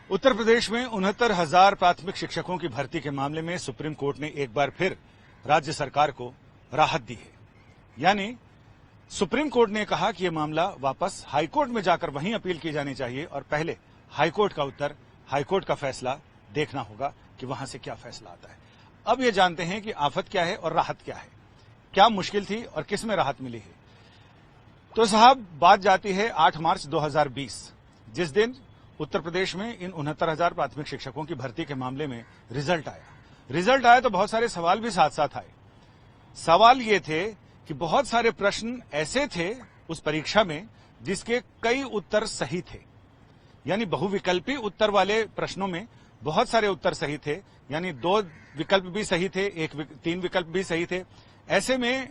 उत्तर प्रदेश में 69,000 प्राथमिक शिक्षकों की भर्ती के मामले में सुप्रीम कोर्ट ने एक बार फिर राज्य सरकार को राहत दी है। यानी सुप्रीम कोर्ट ने कहा कि यह मामला वापस हाईकोर्ट में जाकर वहीं अपील की जानी चाहिए और पहले हाईकोर्ट का उत्तर, हाईकोर्ट का फैसला देखना होगा कि वहां से क्या फैसला आता है। अब ये जानते हैं कि आफत क्या है और राहत क्या है, क्या मुश्किल थी और किस में राहत मिली है। तो साहब, बात जाती है 8 मार्च 2020, जिस दिन उत्तर प्रदेश में इन 69,000 प्राथमिक शिक्षकों की भर्ती के मामले में रिजल्ट आया तो बहुत सारे सवाल भी साथ साथ आए। सवाल ये थे कि बहुत सारे प्रश्न ऐसे थे उस परीक्षा में जिसके कई उत्तर सही थे, यानी बहुविकल्पी उत्तर वाले प्रश्नों में बहुत सारे उत्तर सही थे, यानी 2 विकल्प भी सही थे, 3 विकल्प भी सही थे। ऐसे में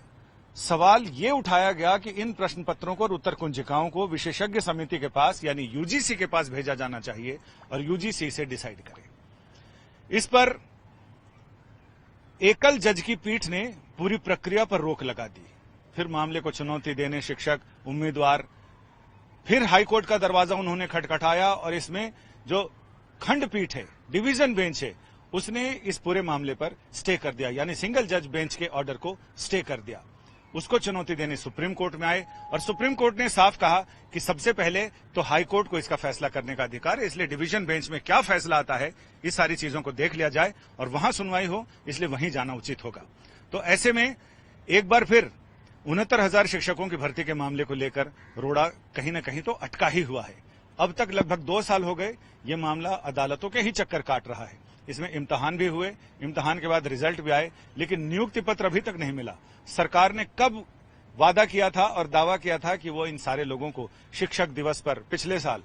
सवाल ये उठाया गया कि इन प्रश्न पत्रों को और उत्तर कुंजिकाओं को विशेषज्ञ समिति के पास यानी यूजीसी के पास भेजा जाना चाहिए और यूजीसी इसे डिसाइड करे। इस पर एकल जज की पीठ ने पूरी प्रक्रिया पर रोक लगा दी। फिर मामले को चुनौती देने शिक्षक, उम्मीदवार, फिर हाईकोर्ट का दरवाजा उन्होंने खटखटाया और इसमें जो खंडपीठ है, डिवीजन बेंच है, उसने इस पूरे मामले पर स्टे कर दिया, यानी सिंगल जज बेंच के ऑर्डर को स्टे कर दिया। उसको चुनौती देने सुप्रीम कोर्ट में आए और सुप्रीम कोर्ट ने साफ कहा कि सबसे पहले तो हाई कोर्ट को इसका फैसला करने का अधिकार है, इसलिए डिवीजन बेंच में क्या फैसला आता है इस सारी चीजों को देख लिया जाए और वहां सुनवाई हो, इसलिए वहीं जाना उचित होगा। तो ऐसे में एक बार फिर 69,000 शिक्षकों की भर्ती के मामले को लेकर रोड़ा कहीं न कहीं तो अटका ही हुआ है। अब तक लगभग 2 साल हो गए ये मामला अदालतों के ही चक्कर काट रहा है। इसमें इम्तिहान भी हुए, इम्तिहान के बाद रिजल्ट भी आए, लेकिन नियुक्ति पत्र अभी तक नहीं मिला। सरकार ने कब वादा किया था और दावा किया था कि वो इन सारे लोगों को शिक्षक दिवस पर पिछले साल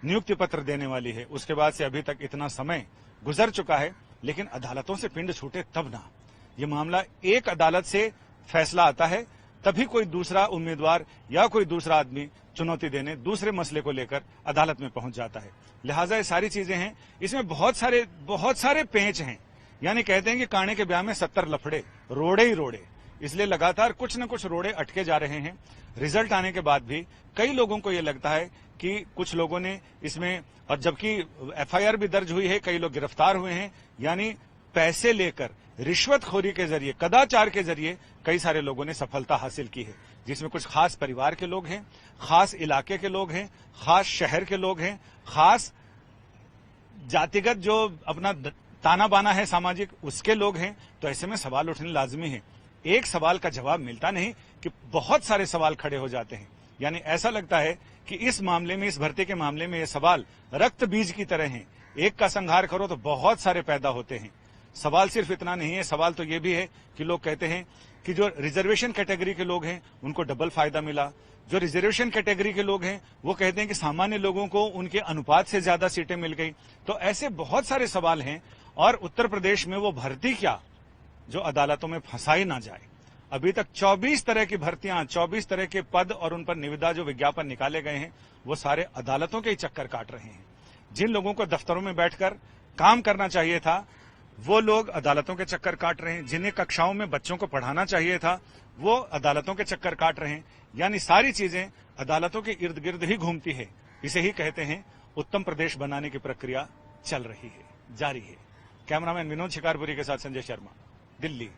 नियुक्ति पत्र देने वाली है, उसके बाद से अभी तक इतना समय गुजर चुका है, लेकिन अदालतों से पिंड छूटे तब ना। ये मामला एक अदालत से फैसला आता है तभी कोई दूसरा उम्मीदवार या कोई दूसरा आदमी चुनौती देने दूसरे मसले को लेकर अदालत में पहुंच जाता है। लिहाजा ये सारी चीजें हैं, इसमें बहुत सारे पेंच हैं। यानी कहते हैं कि काने के ब्याह में 70 लफड़े, रोड़े ही रोड़े, इसलिए लगातार कुछ न कुछ रोड़े अटके जा रहे हैं। रिजल्ट आने के बाद भी कई लोगों को यह लगता है कि कुछ लोगों ने इसमें, और जबकि एफआईआर भी दर्ज हुई है, कई लोग गिरफ्तार हुए हैं, यानी पैसे लेकर रिश्वतखोरी के जरिए, कदाचार के जरिए कई सारे लोगों ने सफलता हासिल की है, जिसमें कुछ खास परिवार के लोग हैं, खास इलाके के लोग हैं, खास शहर के लोग हैं, खास जातिगत जो अपना ताना बाना है सामाजिक, उसके लोग हैं। तो ऐसे में सवाल उठने लाजमी है। एक सवाल का जवाब मिलता नहीं कि बहुत सारे सवाल खड़े हो जाते हैं। यानी ऐसा लगता है कि इस मामले में, इस भर्ती के मामले में ये सवाल रक्त बीज की तरह हैं। एक का संहार करो तो बहुत सारे पैदा होते हैं। सवाल सिर्फ इतना नहीं है, सवाल तो ये भी है कि लोग कहते हैं कि जो रिजर्वेशन कैटेगरी के लोग हैं उनको डबल फायदा मिला, जो रिजर्वेशन कैटेगरी के लोग हैं वो कहते हैं कि सामान्य लोगों को उनके अनुपात से ज्यादा सीटें मिल गई। तो ऐसे बहुत सारे सवाल हैं और उत्तर प्रदेश में वो भर्ती क्या जो अदालतों में फंसाई ना जाए। अभी तक 24 तरह की भर्तियां, 24 तरह के पद और उन पर निविदा जो विज्ञापन निकाले गए हैं वो सारे अदालतों के ही चक्कर काट रहे हैं। जिन लोगों को दफ्तरों में बैठकर काम करना चाहिए था वो लोग अदालतों के चक्कर काट रहे हैं, जिन्हें कक्षाओं में बच्चों को पढ़ाना चाहिए था वो अदालतों के चक्कर काट रहे हैं। यानी सारी चीजें अदालतों के इर्द गिर्द ही घूमती है। इसे ही कहते हैं उत्तम प्रदेश बनाने की प्रक्रिया चल रही है, जारी है। कैमरामैन विनोद शिकारपुरी के साथ संजय शर्मा, दिल्ली।